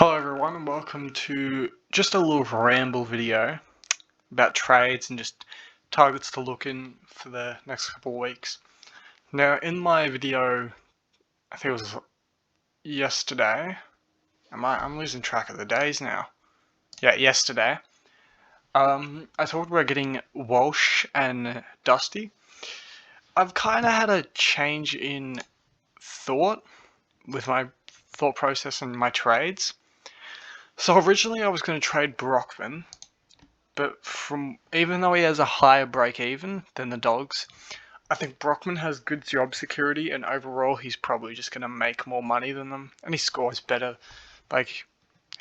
Hello everyone and welcome to just a little ramble video about trades and just targets to look in for the next couple of weeks. Now in my video, I think it was yesterday, I'm losing track of the days now. Yeah, yesterday. I talked about getting Walsh and Dusty. I've kind of had a change in thought with my thought process and my trades. So originally I was going to trade Brockman, but even though he has a higher break even than the Dogs, I think Brockman has good job security, and overall he's probably just going to make more money than them, and he scores better. Like,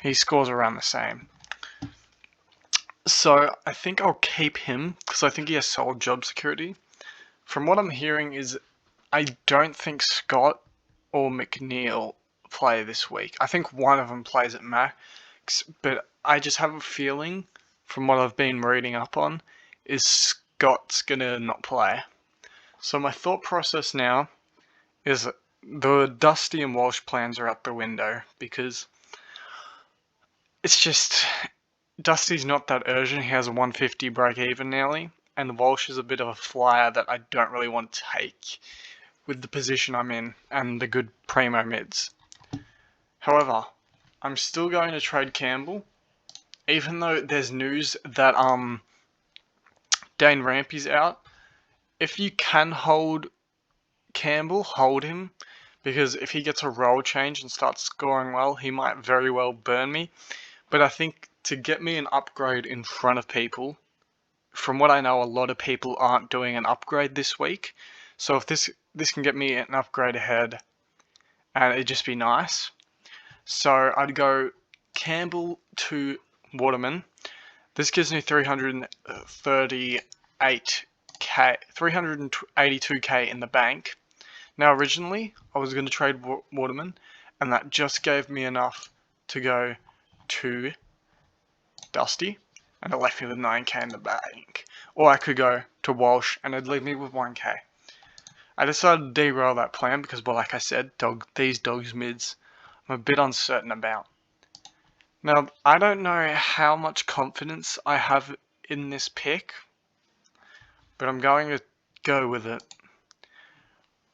he scores around the same. So I think I'll keep him because I think he has solid job security. From what I'm hearing is I don't think Scott or McNeil play this week. I think one of them plays at max, but I just have a feeling from what I've been reading up on is Scott's gonna not play. So my thought process now is the Dusty and Walsh plans are out the window because it's just Dusty's not that urgent. He has a 150 break even nearly, and Walsh is a bit of a flyer that I don't really want to take with the position I'm in and the good primo mids. However, I'm still going to trade Campbell, even though there's news that Dane Rampy's out. If you can hold Campbell, hold him, because if he gets a role change and starts scoring well, he might very well burn me. But I think to get me an upgrade in front of people, from what I know, a lot of people aren't doing an upgrade this week. So if this can get me an upgrade ahead, and it'd just be nice. So I'd go Campbell to Waterman. This gives me 382k in the bank. Now originally I was going to trade Waterman, and that just gave me enough to go to Dusty, and it left me with 9k in the bank. Or I could go to Walsh, and it'd leave me with 1k. I decided to derail that plan because, well, like I said, these Dogs mids I'm a bit uncertain about. Now, I don't know how much confidence I have in this pick, but I'm going to go with it.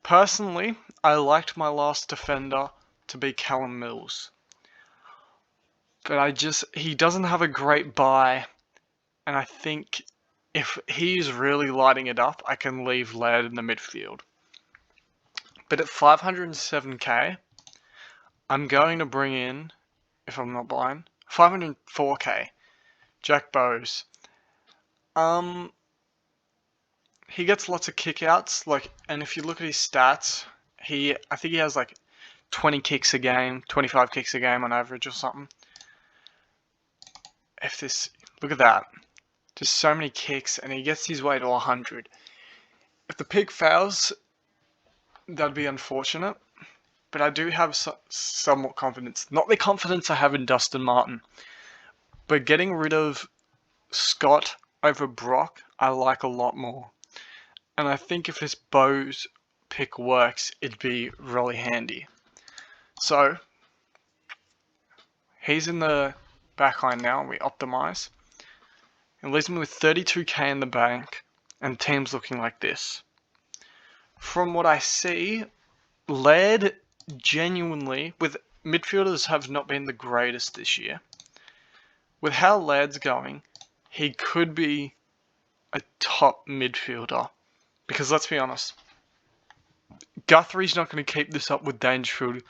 Personally, I liked my last defender to be Callum Mills, but he doesn't have a great buy, and I think if he's really lighting it up, I can leave Laird in the midfield. But at 507k, I'm going to bring in, if I'm not blind, 504k, Jack Bowes. He gets lots of kickouts, and if you look at his stats, I think he has 20 kicks a game, 25 kicks a game on average or something. Look at that, just so many kicks, and he gets his way to 100. If the pick fails, that'd be unfortunate. But I do have somewhat confidence. Not the confidence I have in Dustin Martin. But getting rid of Scott over Brock, I like a lot more. And I think if this Bowes pick works, it'd be really handy. So, he's in the backline now, and we optimize. It leaves me with 32k in the bank, and the team's looking like this. From what I see, Laird genuinely, with midfielders have not been the greatest this year. With how Laird's going, he could be a top midfielder. Because let's be honest, Guthrie's not going to keep this up with Dangerfield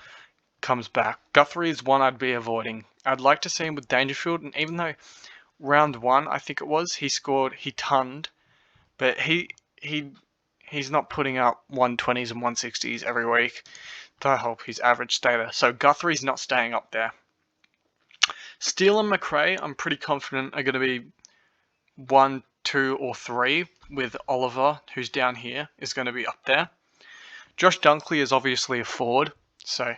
comes back. Guthrie is one I'd be avoiding. I'd like to see him with Dangerfield, and even though round 1, I think it was, he tonned, but he's not putting up 120s and 160s every week. I hope his average stay there. So Guthrie's not staying up there. Steele and McRae, I'm pretty confident are going to be 1, 2, or 3, with Oliver, who's down here, is going to be up there. Josh Dunkley is obviously a forward, so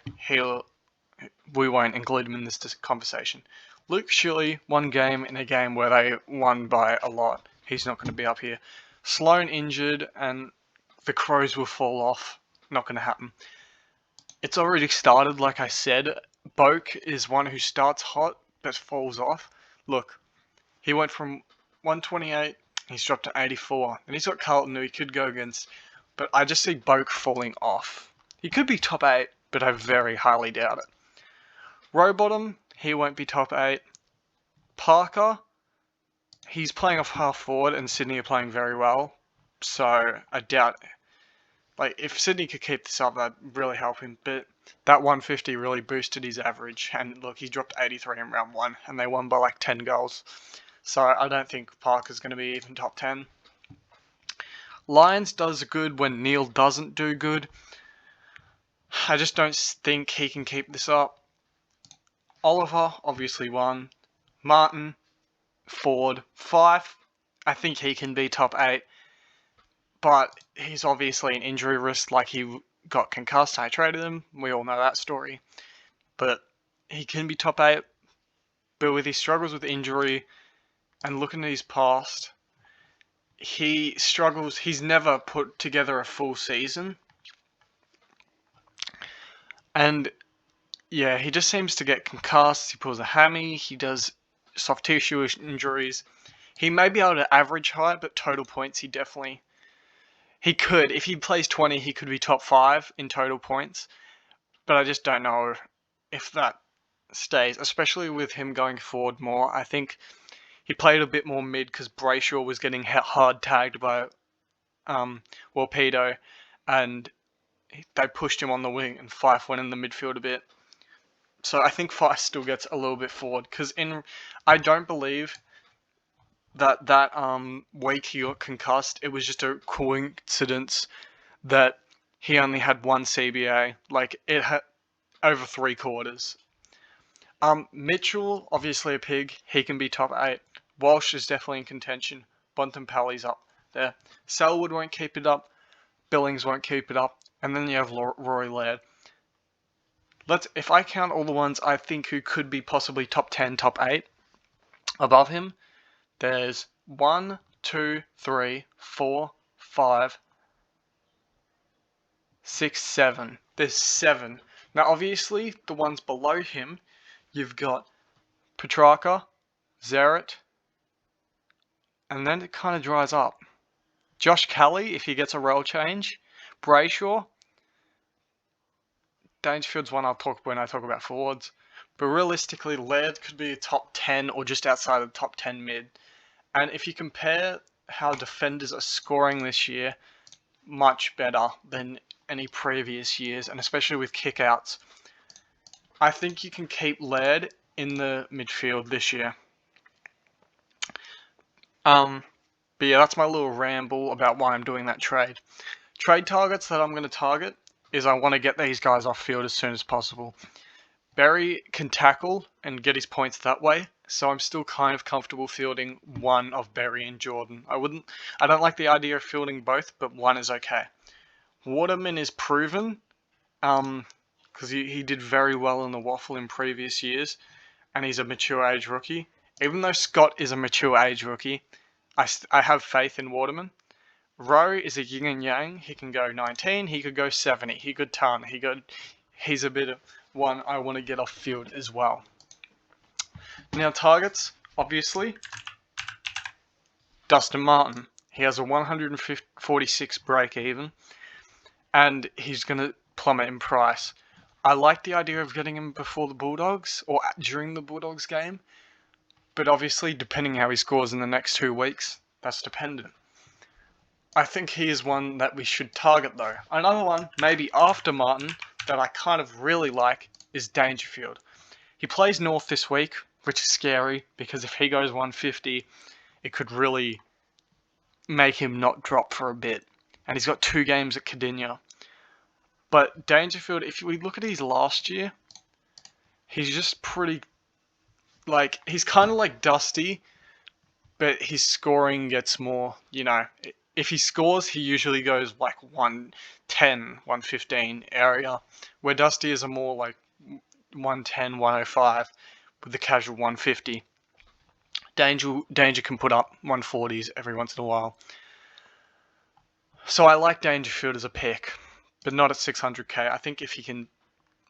we won't include him in this conversation. Luke Shilley, one game in a game where they won by a lot. He's not going to be up here. Sloan injured, and the Crows will fall off. Not going to happen. It's already started, like I said, Boak is one who starts hot but falls off. Look, he went from 128, he's dropped to 84, and he's got Carlton who he could go against, but I just see Boak falling off. He could be top 8, but I very highly doubt it. Rowbottom, he won't be top 8. Parker, he's playing off half forward and Sydney are playing very well, so I doubt it. Like, if Sydney could keep this up, that'd really help him, but that 150 really boosted his average, and look, he dropped 83 in round 1, and they won by like 10 goals. So I don't think Parker's going to be even top 10. Lyons does good when Neil doesn't do good. I just don't think he can keep this up. Oliver, obviously 1. Martin, Ford, 5. I think he can be top 8. But he's obviously an injury risk, like he got concussed. I traded him. We all know that story. But he can be top 8. But with his struggles with injury and looking at his past, he struggles. He's never put together a full season. And yeah, he just seems to get concussed. He pulls a hammy. He does soft tissue injuries. He may be able to average high, but total points he could. If he plays 20, he could be top 5 in total points. But I just don't know if that stays, especially with him going forward more. I think he played a bit more mid because Brayshaw was getting hard tagged by Warpedo, and they pushed him on the wing, and Fife went in the midfield a bit. So I think Fife still gets a little bit forward, because I don't believe that week he got concussed. It was just a coincidence that he only had 1 CBA. Like, it had over 3 quarters. Mitchell, obviously a pig. He can be top 8. Walsh is definitely in contention. Bontempelli's up there. Selwood won't keep it up. Billings won't keep it up. And then you have Rory Laird. If I count all the ones I think who could be possibly top 10, top 8 above him, there's 1, 2, 3, 4, 5, 6, 7. There's 7. Now, obviously, the ones below him, you've got Petrarca, Zeret, and then it kind of dries up. Josh Kelly, if he gets a role change. Brayshaw. Dangerfield's one I'll talk when I talk about forwards. But realistically, Laird could be a top 10 or just outside of the top 10 mid. And if you compare how defenders are scoring this year, much better than any previous years, and especially with kickouts, I think you can keep Laird in the midfield this year. But yeah, that's my little ramble about why I'm doing that trade. Trade targets that I'm going to target is I want to get these guys off field as soon as possible. Berry can tackle and get his points that way, so I'm still kind of comfortable fielding one of Berry and Jordan. I don't like the idea of fielding both, but one is okay. Waterman is proven, because he did very well in the waffle in previous years, and he's a mature age rookie. Even though Scott is a mature age rookie, I have faith in Waterman. Rowe is a yin and yang. He can go 19, he could go 70, he could ton, he's a bit of one I want to get off field as well. Now targets, obviously, Dustin Martin. He has a 146 break even, and he's going to plummet in price. I like the idea of getting him before the Bulldogs, or during the Bulldogs game, but obviously, depending how he scores in the next 2 weeks, that's dependent. I think he is one that we should target though. Another one, maybe after Martin, that I kind of really like is Dangerfield. He plays North this week, which is scary, because if he goes 150, it could really make him not drop for a bit. And he's got 2 games at Cardinia. But Dangerfield, if we look at his last year, he's just pretty, he's kind of like Dusty, but his scoring gets more, if he scores, he usually goes 110, 115 area, where Dusty is a more 110, 105 with the casual 150. Danger can put up 140s every once in a while. So I like Dangerfield as a pick, but not at 600k. I think if he can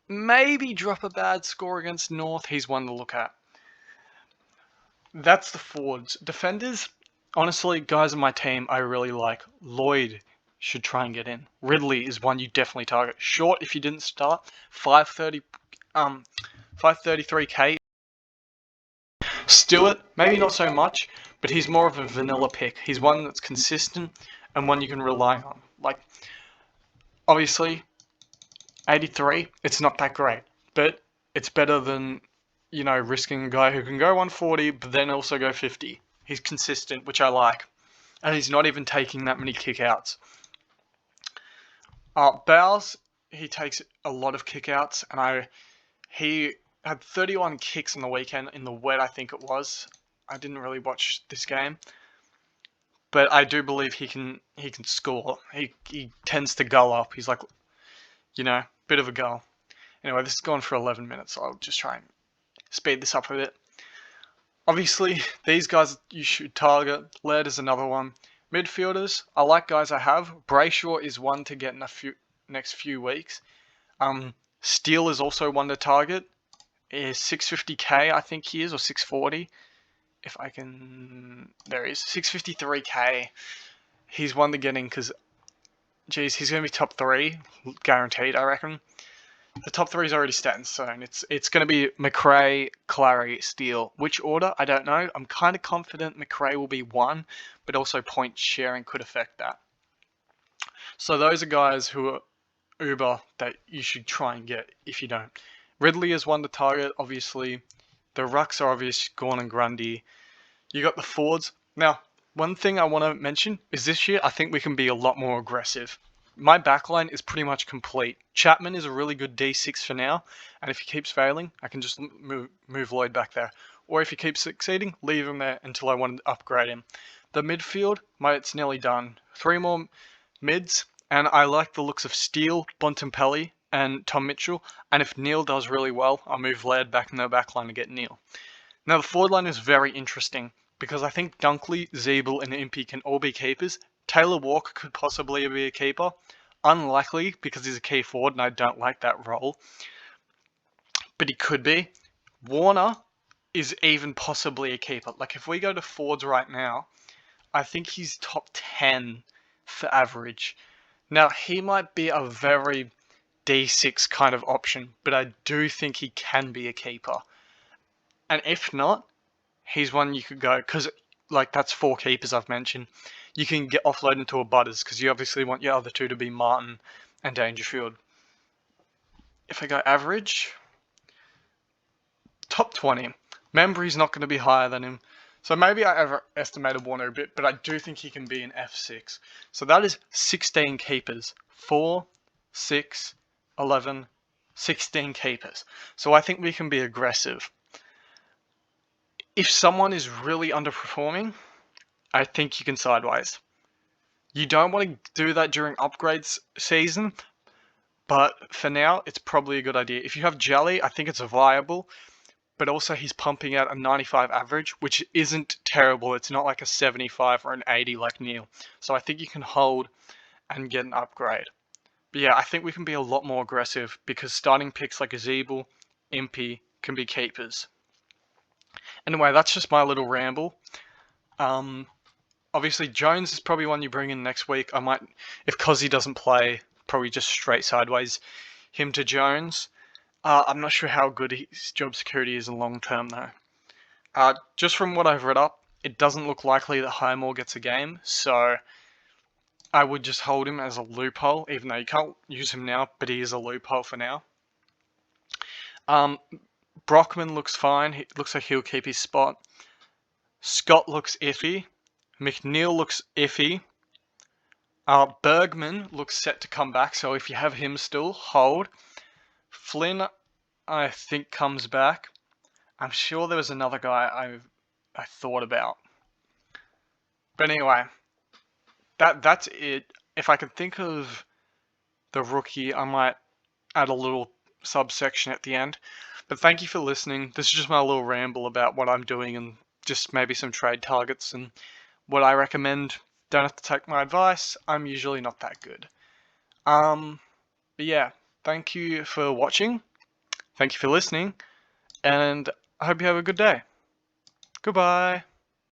maybe drop a bad score against North. He's one to look at. That's the forwards. Defenders, honestly, guys on my team I really like. Lloyd should try and get in. Ridley is one you definitely target. Short if you didn't start. 533k. Stewart, maybe not so much, but he's more of a vanilla pick. He's one that's consistent and one you can rely on. Like, obviously, 83, it's not that great, but it's better than, risking a guy who can go 140 but then also go 50. He's consistent, which I like, and he's not even taking that many kickouts. Bowles, he takes a lot of kickouts, and he had 31 kicks on the weekend in the wet, I think it was. I didn't really watch this game, but I do believe he can score. He tends to go up. He's like, bit of a goal. Anyway, this has gone for 11 minutes, so I'll just try and speed this up a bit. Obviously, these guys you should target. Laird is another one. Midfielders, I like guys I have. Brayshaw is one to get in next few weeks. Steele is also one to target. Is 650k, I think he is, or 640. If I can, there he is, 653k. He's one to get in because, geez, he's going to be top 3, guaranteed, I reckon. The top 3 is already set in stone. It's going to be McRae, Clary, Steele. Which order? I don't know. I'm kind of confident McRae will be 1, but also point sharing could affect that. So those are guys who are uber that you should try and get if you don't. Ridley is one to target, obviously. The rucks are obvious, Gawn and Grundy. You got the forwards. Now, one thing I want to mention is this year I think we can be a lot more aggressive. My backline is pretty much complete. Chapman is a really good D6 for now, and if he keeps failing, I can just move Lloyd back there. Or if he keeps succeeding, leave him there until I want to upgrade him. The midfield, it's nearly done. 3 more mids, and I like the looks of Steele, Bontempelli, and Tom Mitchell, and if Neil does really well, I'll move Laird back in the back line to get Neil. Now the forward line is very interesting, because I think Dunkley, Zeeble, and Impey can all be keepers. Taylor Walker could possibly be a keeper. Unlikely, because he's a key forward, and I don't like that role. But he could be. Warner is even possibly a keeper. Like, if we go to forwards right now, I think he's top 10 for average. Now, he might be a very D6 kind of option, but I do think he can be a keeper. And if not, he's one you could go, because that's 4 keepers I've mentioned. You can get offloaded into a Butters, because you obviously want your other 2 to be Martin and Dangerfield. If I go average, top 20. Membry's not going to be higher than him. So maybe I overestimated Warner a bit, but I do think he can be an F6. So that is 16 keepers. 4, 6, 11, 16 keepers. So I think we can be aggressive. If someone is really underperforming, I think you can sideways. You don't want to do that during upgrades season, but for now, it's probably a good idea. If you have Jelly, I think it's viable, but also he's pumping out a 95 average, which isn't terrible. It's not like a 75 or an 80 like Neil. So I think you can hold and get an upgrade. But yeah, I think we can be a lot more aggressive because starting picks like a Zeeble, Impey can be keepers. Anyway, that's just my little ramble. Obviously, Jones is probably one you bring in next week. I might, if Cozzy doesn't play, probably just straight sideways him to Jones. I'm not sure how good his job security is in long term, though. Just from what I've read up, it doesn't look likely that Highmore gets a game, so I would just hold him as a loophole, even though you can't use him now, but he is a loophole for now. Brockman looks fine. He looks like he'll keep his spot. Scott looks iffy. McNeil looks iffy. Bergman looks set to come back, so if you have him still, hold. Flynn, I think, comes back. I'm sure there was another guy I thought about. But anyway, that's it. If I can think of the rookie, I might add a little subsection at the end. But thank you for listening. This is just my little ramble about what I'm doing and just maybe some trade targets and what I recommend. Don't have to take my advice. I'm usually not that good. But yeah, thank you for watching. Thank you for listening, and I hope you have a good day. Goodbye.